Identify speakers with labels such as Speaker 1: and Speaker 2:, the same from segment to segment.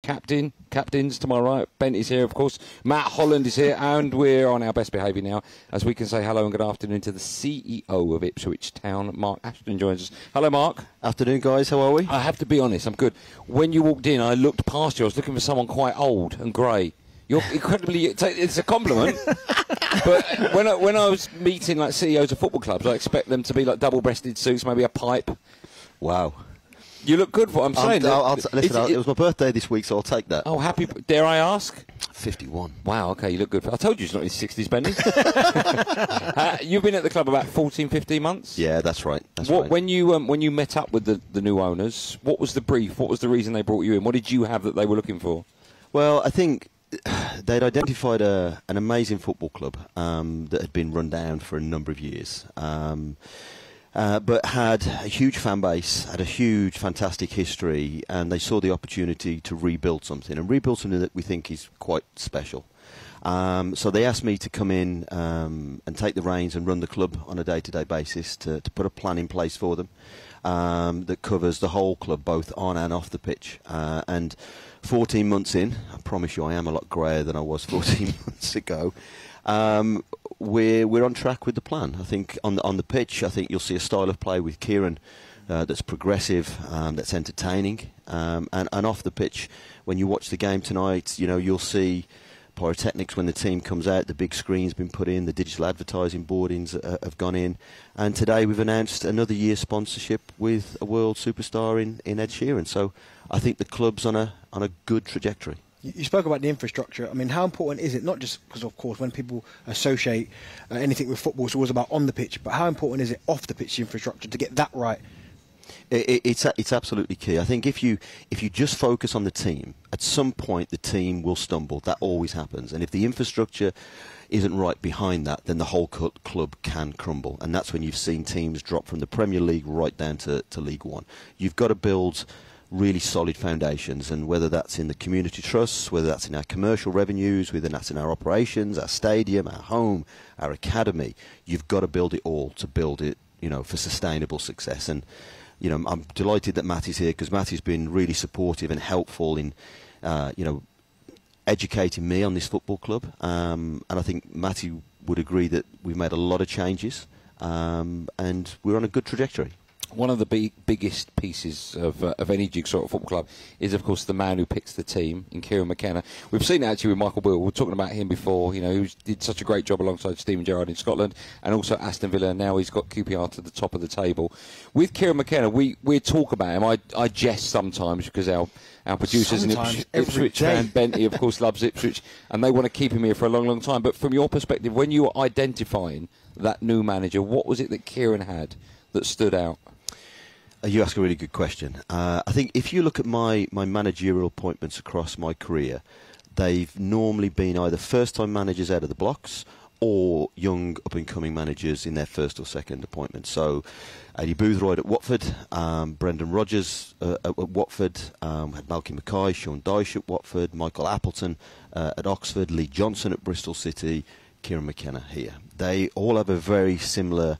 Speaker 1: captains to my right. Bent is here, of course. Matt Holland is here, and we're on our best behaviour now, as we can say hello and good afternoon to the CEO of Ipswich Town, Mark Ashton, joins us. Hello, Mark.
Speaker 2: Afternoon, guys. How are we?
Speaker 1: I have to be honest, I'm good. When you walked in, I looked past you. I was looking for someone quite old and grey. You're incredibly... It's a compliment. But when I was meeting like CEOs of football clubs, I expect them to be like double-breasted suits, maybe a pipe.
Speaker 2: Wow.
Speaker 1: You look good for what I'm saying.
Speaker 2: Listen, it was my birthday this week, so I'll take that.
Speaker 1: Oh, happy... Dare I ask?
Speaker 2: 51.
Speaker 1: Wow, OK, you look good. I told you it's not in his 60s, Benny. You've been at the club about 14, 15 months?
Speaker 2: Yeah, that's right. Right.
Speaker 1: When you met up with the new owners, what was the brief? What was the reason they brought you in? What did you have that they were looking for?
Speaker 2: Well, I think they'd identified an amazing football club that had been run down for a number of years, but had a huge fan base, had a huge, fantastic history, and they saw the opportunity to rebuild something that we think is quite special. So they asked me to come in and take the reins and run the club on a day-to-day basis to put a plan in place for them that covers the whole club, both on and off the pitch. And 14 months in, I promise you I am a lot greyer than I was 14 months ago, we're on track with the plan. I think on the pitch, I think you'll see a style of play with Kieran that's progressive, that's entertaining, and off the pitch, when you watch the game tonight, you'll see pyrotechnics when the team comes out, the big screen's been put in, the digital advertising boardings have gone in, and today we've announced another year's sponsorship with a world superstar in Ed Sheeran. So I think the club's on a good trajectory.
Speaker 3: You spoke about the infrastructure. I mean, how important is it, not just because, of course, when people associate anything with football, it's always about on the pitch, but how important is it off the pitch infrastructure to get that right?
Speaker 2: It's absolutely key. I think if you just focus on the team, at some point the team will stumble. That always happens. And if the infrastructure isn't right behind that, then the whole club can crumble. And that's when you've seen teams drop from the Premier League right down to League One. You've got to build really solid foundations, and whether that's in the community trusts, whether that's in our commercial revenues, whether that's in our operations, our stadium, our home, our academy, you've got to build it all to build it, for sustainable success. And I'm delighted that Matt is here, because Matt has been really supportive and helpful in, educating me on this football club. And I think Matty would agree that we've made a lot of changes, and we're on a good trajectory.
Speaker 1: One of the biggest pieces of any jigsaw at football club is, of course, the man who picks the team, in Kieran McKenna. We've seen it actually with Michael Beale. We were talking about him before, who did such a great job alongside Steven Gerrard in Scotland, and also Aston Villa. Now he's got QPR to the top of the table. With Kieran McKenna, we talk about him. I jest sometimes, because our producers in Ipswich fan, Benty, of course, loves Ipswich, and they want to keep him here for a long, long time. But from your perspective, when you were identifying that new manager, what was it that Kieran had that stood out?
Speaker 2: You ask a really good question. I think if you look at my managerial appointments across my career, they've normally been either first-time managers out of the blocks or young up-and-coming managers in their first or second appointment. So Eddie Boothroyd at Watford, Brendan Rodgers at Watford, had Malky Mackay, Sean Dyche at Watford, Michael Appleton at Oxford, Lee Johnson at Bristol City, Kieran McKenna here. They all have a very similar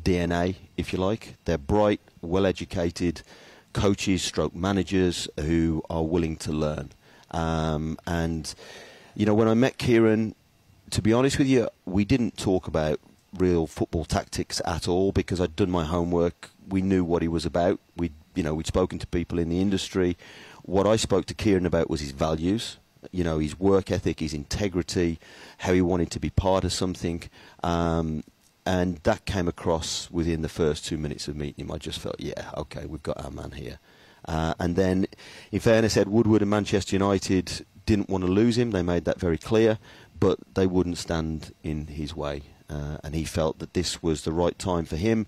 Speaker 2: DNA, if you like. They're bright, well-educated coaches stroke managers who are willing to learn. And when I met Kieran, to be honest with you, we didn't talk about real football tactics at all, because I'd done my homework. We knew what he was about. We'd spoken to people in the industry. What I spoke to Kieran about was his values, his work ethic, his integrity, how he wanted to be part of something. And that came across within the first 2 minutes of meeting him. I just felt, yeah, OK, we've got our man here. And then, in fairness, Ed Woodward and Manchester United didn't want to lose him. They made that very clear, but they wouldn't stand in his way. And he felt that this was the right time for him.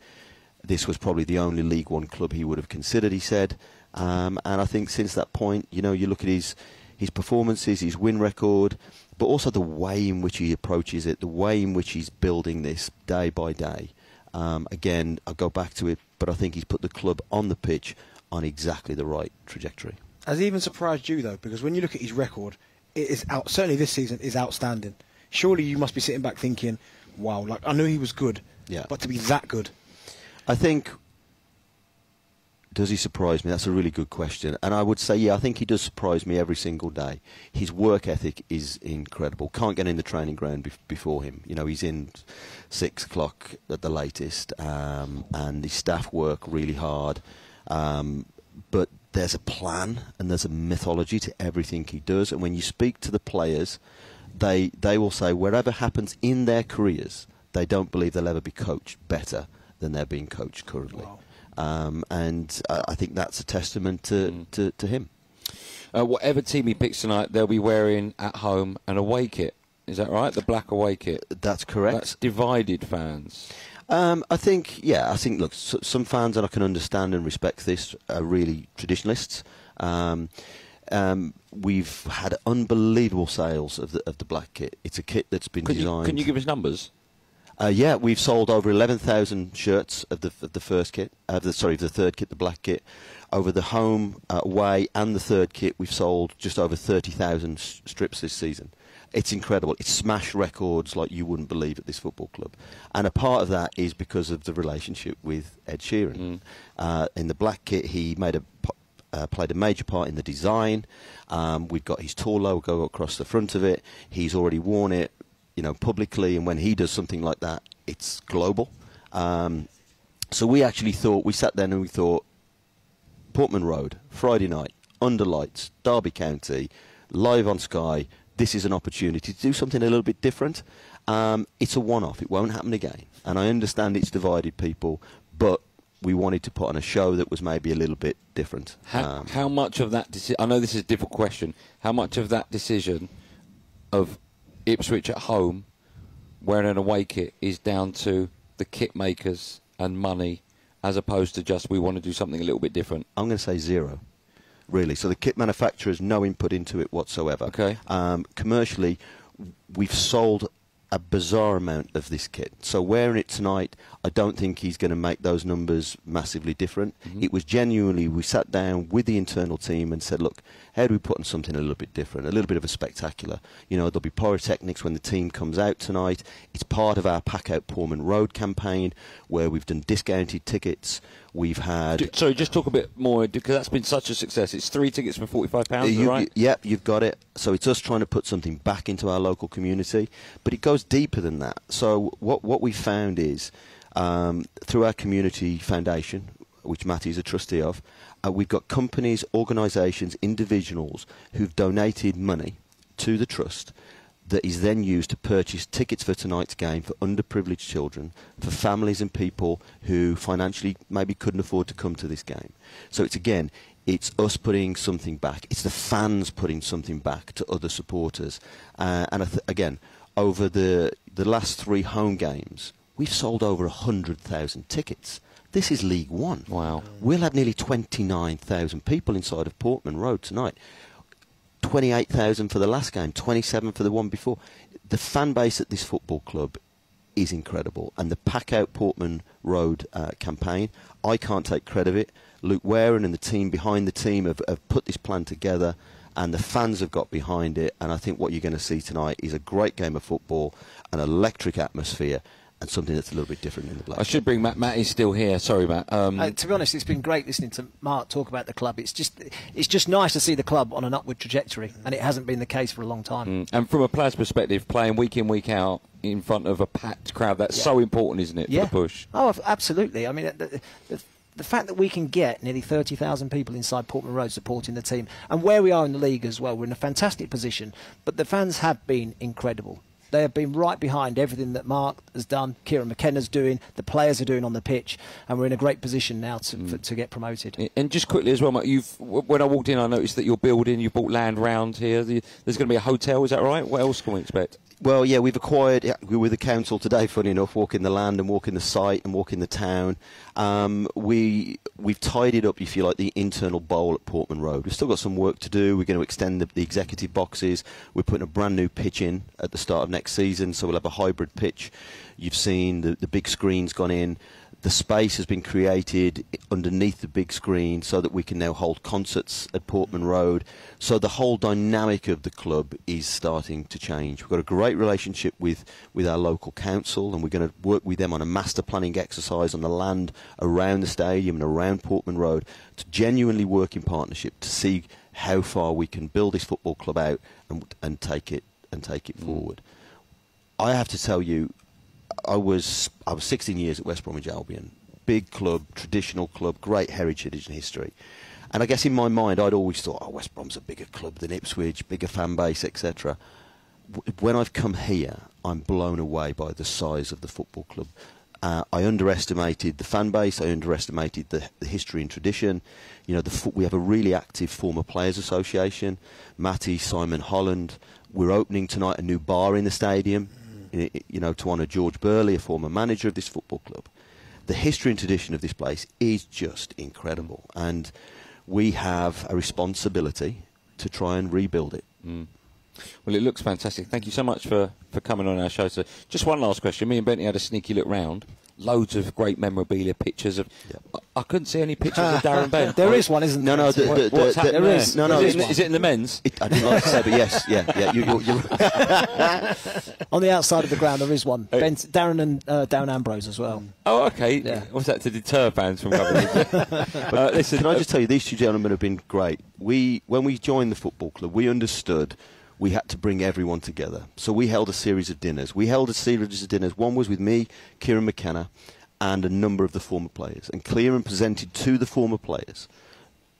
Speaker 2: This was probably the only League One club he would have considered, he said. And I think since that point, you look at his performances, his win record, but also the way in which he approaches it, the way in which he's building this day by day. Again, I'll go back to it, but I think he's put the club on the pitch on exactly the right trajectory.
Speaker 3: Has he even surprised you, though? Because when you look at his record, it is certainly this season is outstanding. Surely you must be sitting back thinking, wow, I knew he was good, but to be that good.
Speaker 2: I think Does he surprise me? That's a really good question. And I would say, yeah, I think he does surprise me every single day. His work ethic is incredible. Can't get in the training ground before him. You know, he's in 6 o'clock at the latest, and his staff work really hard. But there's a plan and there's a methodology to everything he does. And when you speak to the players, they will say whatever happens in their careers, they don't believe they'll ever be coached better than they're being coached currently.
Speaker 3: Wow.
Speaker 2: And I think that's a testament to him.
Speaker 1: Whatever team he picks tonight, they'll be wearing at home an away kit. Is that right? The black away kit.
Speaker 2: That's correct.
Speaker 1: That's divided fans.
Speaker 2: I think, look, some fans, and I can understand and respect this, are really traditionalists. We've had unbelievable sales of the black kit. It's a kit that's been designed.
Speaker 1: Can you give us numbers?
Speaker 2: Yeah, we've sold over 11,000 shirts of the first kit, the third kit, the black kit. Over the home, away, and the third kit, we've sold just over 30,000 strips this season. It's incredible. It's smashed records like you wouldn't believe at this football club. And a part of that is because of the relationship with Ed Sheeran. In the black kit, he played a major part in the design. We've got his tour logo across the front of it. He's already worn it, publicly, and when he does something like that, it's global. So we sat there and we thought, Portman Road, Friday night, under lights, Derby County, live on Sky. This is an opportunity to do something a little bit different. It's a one-off. It won't happen again. And I understand it's divided people, but we wanted to put on a show that was maybe a little bit different.
Speaker 1: How much of that I know this is a difficult question. How much of that decision of Ipswich at home wearing an away kit is down to the kit makers and money, as opposed to just we want to do something a little bit different?
Speaker 2: I'm going to say zero, really. So the kit manufacturers, no input into it whatsoever.
Speaker 1: Okay.
Speaker 2: Commercially, we've sold a bizarre amount of this kit. So wearing it tonight, I don't think he's going to make those numbers massively different. It was genuinely, we sat down with the internal team and said, look, how do we put on something a little bit different, a little bit of a spectacular? There'll be pyrotechnics when the team comes out tonight. It's part of our Pack Out Portman Road campaign, where we've done discounted tickets. We've had...
Speaker 1: Sorry, just talk a bit more, because that's been such a success. It's 3 tickets for £45, right?
Speaker 2: Yep, you've got it. So it's us trying to put something back into our local community, but it goes deeper than that. So what we found is, through our community foundation, which Matty is a trustee of, we've got companies, organisations, individuals who've donated money to the trust that is then used to purchase tickets for tonight's game for underprivileged children, for families and people who financially maybe couldn't afford to come to this game. So it's us putting something back. It's the fans putting something back to other supporters. Again, over the last 3 home games, we've sold over 100,000 tickets. This is League One.
Speaker 1: Wow.
Speaker 2: We'll have nearly 29,000 people inside of Portman Road tonight. 28,000 for the last game, 27 for the one before. The fan base at this football club is incredible. And the Pack Out Portman Road campaign, I can't take credit of it. Luke Warren and the team behind the team have put this plan together, and the fans have got behind it. And I think what you're going to see tonight is a great game of football, an electric atmosphere, and something that's a little bit different in the black.
Speaker 1: I should bring Matt. Matt is still here. Sorry, Matt.
Speaker 4: To be honest, it's been great listening to Mark talk about the club. It's just nice to see the club on an upward trajectory, and it hasn't been the case for a long time.
Speaker 1: And from a player's perspective, playing week in, week out in front of a packed crowd, that's so important, isn't it, for the push?
Speaker 4: Oh, absolutely. I mean, the fact that we can get nearly 30,000 people inside Portman Road supporting the team, and where we are in the league as well, we're in a fantastic position. But the fans have been incredible. They have been right behind everything that Mark has done, Kieran McKenna's doing, the players are doing on the pitch, and we're in a great position now to get promoted.
Speaker 1: And just quickly as well, Mark, when I walked in, I noticed that you're building, you've bought land round here. There's going to be a hotel, is that right? What else can we expect?
Speaker 2: Well, yeah, we've acquired, we were with the council today, funny enough, walking the land and walking the site and walking the town. We've tidied up, if you like, the internal bowl at Portman Road. We've still got some work to do. We're going to extend the executive boxes. We're putting a brand new pitch in at the start of next season, so we'll have a hybrid pitch. You've seen the big screen's gone in. The space has been created underneath the big screen so that we can now hold concerts at Portman Road. So the whole dynamic of the club is starting to change. We've got a great relationship with our local council, and we're going to work with them on a master planning exercise on the land around the stadium and around Portman Road to genuinely work in partnership to see how far we can build this football club out and take it forward. I have to tell you, I was 16 years at West Bromwich Albion. Big club, traditional club, great heritage and history. And I guess in my mind, I'd always thought, oh, West Brom's a bigger club than Ipswich, bigger fan base, etc. When I've come here, I'm blown away by the size of the football club. I underestimated the fan base. I underestimated the history and tradition. You know, we have a really active former players association. Matty, Simon Holland. We're opening tonight a new bar in the stadium. You know, to honour George Burley, a former manager of this football club. The history and tradition of this place is just incredible, and we have a responsibility to try and rebuild it.
Speaker 1: Well, it looks fantastic. Thank you so much for coming on our show. So, just one last question. Me and Bentley had a sneaky look round. Loads of great memorabilia pictures of. Yeah. I couldn't see any pictures of Darren Bent.
Speaker 4: There is one, isn't there?
Speaker 1: No, what's happening
Speaker 4: there is.
Speaker 1: No, is it in the men's?
Speaker 2: I didn't like to say, but yes, yeah. You're
Speaker 4: on the outside of the ground, there is one. Darren and Darren Ambrose as well.
Speaker 1: Oh, okay. Yeah. What's that to deter fans from coming?
Speaker 2: Listen, can I just tell you, these two gentlemen have been great. When we joined the football club, we understood we had to bring everyone together. So we held a series of dinners. One was with me, Kieran McKenna, and a number of the former players. And Kieran presented to the former players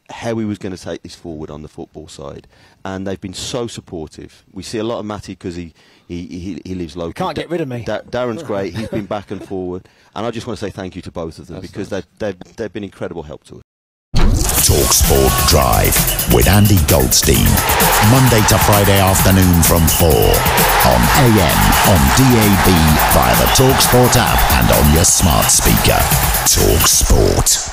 Speaker 2: how he was going to take this forward on the football side. And they've been so supportive. We see a lot of Matty because he lives locally.
Speaker 4: You can't get rid of me.
Speaker 2: Darren's great. He's been back and forward. And I just want to say thank you to both of them because they've been incredible help to us.
Speaker 5: talkSPORT Drive with Andy Goldstein. Monday to Friday afternoon from 4 on AM, on DAB, via the talkSPORT app and on your smart speaker. talkSPORT.